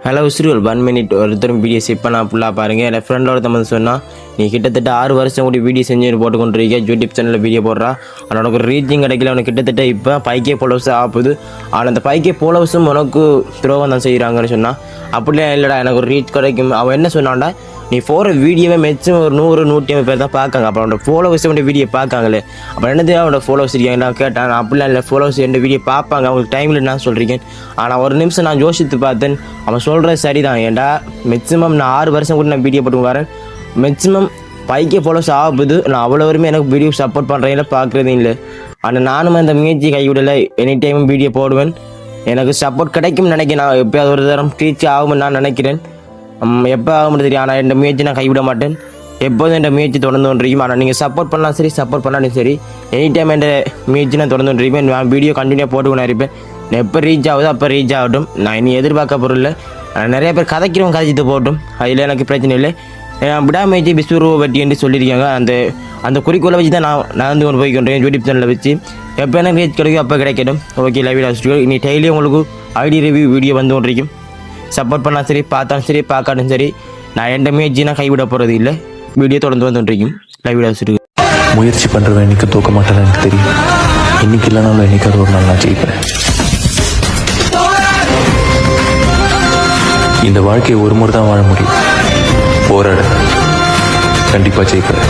Hello ஸ்ரீவல் 1 minute ஒருத்தரும் video set பண்ணால் ஃபுல்லாக பாருங்கள். என் ஃப்ரெண்டோட தமிழ் சொன்னால் நீ கிட்டத்தட்ட 6 வருஷம் கூட வீடியோ செஞ்சு போட்டு கொண்டிருக்க யூடியூப் சேனலில் வீடியோ போடுறா. ஆனால் உனக்கு ஒரு ரீச்சிங் கிடைக்கல. உனக்கு கிட்டத்தட்ட இப்போ 5K ஃபாலோவர்ஸ் ஆகுது. ஆனால் அந்த 5K ஃபாலோவர்ஸும் உனக்கு துரோகம் தான் செய்கிறாங்கன்னு சொன்னால் அப்படிலாம் இல்லைடா, எனக்கு ஒரு ரீச் கிடைக்கும். அவன் என்ன சொன்னான்டா, நீ போகிற வீடியோவே மேக்ஸிமம் ஒரு 100-150 பேர் தான் பார்க்காங்க. அப்புறம் அவனோட ஃபாலோவர்ஸ் வந்து வீடியோ பார்க்காங்களே, அப்புறம் என்னது அவனோட ஃபாலோவர்ஸ் இருக்காங்க. நான் கேட்டேன், நான் அப்படிலாம் இல்லை, ஃபாலோவர்ஸ் எந்த வீடியோ பார்ப்பாங்க, அவங்களுக்கு டைமில் நான் சொல்கிறேன். ஆனால் ஒரு நிமிஷம் நான் யோசித்து பார்த்தேன், அவன் சொல்கிறது சரிதான். ஏன்டா மேக்ஸிமம் நான் 6 வருஷம் கூட நான் வீடியோ போட்டு வரேன். மேக்ஸிமம் 5K ஃபாலோவர்ஸ் ஆகுது. நான் அவ்வளோ வரையுமே எனக்கு வீடியோ சப்போர்ட் பண்ணுறேன், பார்க்குறதே இல்லை. ஆனால் நானும் அந்த முயற்சி கைவிடலை. எனி டைமும் வீடியோ போடுவேன். எனக்கு சப்போர்ட் கிடைக்கும்னு நினைக்கிறேன். நான் எப்போயாவது ஒரு தரம் ரீச் ஆகும்னு நான் நினைக்கிறேன். எப்போ ஆகும்னு தெரியும். ஆனால் இந்த முயற்சி நான் கைவிட மாட்டேன். எப்போதும் இந்த முயற்சி தொடர்ந்து கொண்டிருக்கும். ஆனால் நீங்கள் சப்போர்ட் பண்ணலாம் சரி, சப்போர்ட் பண்ணாலும் சரி, எனி டைம் இந்த முயற்சி நான் தொடர்ந்து கொண்டிருப்பேன். நான் வீடியோ கண்டினியூ போட்டுக்கொண்டு இருப்பேன். நான் எப்போ ரீச் ஆகுதோ அப்போ ரீச் ஆகட்டும். நான் இனி எதிர்பார்க்க பொருள். நிறைய பேர் கதைக்கிறவங்க கதைச்சிட்டு போகட்டும், அதில் எனக்கு பிரச்சனை இல்லை. விடாமுயற்சி விஸ்வரூப வெற்றி என்று சொல்லியிருக்காங்க. அந்த குறிக்கோளை வச்சு தான் நான் நடந்து கொண்டு போய்க்கொண்டேன். யூடியூப் சேனலில் வச்சு எப்போ எனக்கு ரீச் கிடைக்கும் அப்போ கிடைக்கட்டும். ஓகே, லைவ் லாஸ்ட்டு இனி டெய்லி உங்களுக்கு ஐடி ரிவ்யூ வீடியோ வந்து கொண்டிருக்கும். சப்போர்ட் பண்ணால் சரி, பார்த்தாலும் சரி, பார்க்காலும் சரி, நான் எந்த முயற்சி நான் கைவிட போகிறது இல்லை. வீடியோ தொடர்ந்து வந்துருக்கும். லைவ் லாஸ்ட்டு முயற்சி பண்ணுறவன் இன்னைக்கு தூக்க மாட்டேன்னு எனக்கு தெரியும். இன்னைக்கு இல்லைனாலும் என்னைக்காவது ஒரு நாள் நான் ஜெயிப்பேன். இந்த வாழ்க்கையை ஒரு முறை தான் வாழ முடியும். போராட கண்டிப்பாக ஜெயிப்பேன்.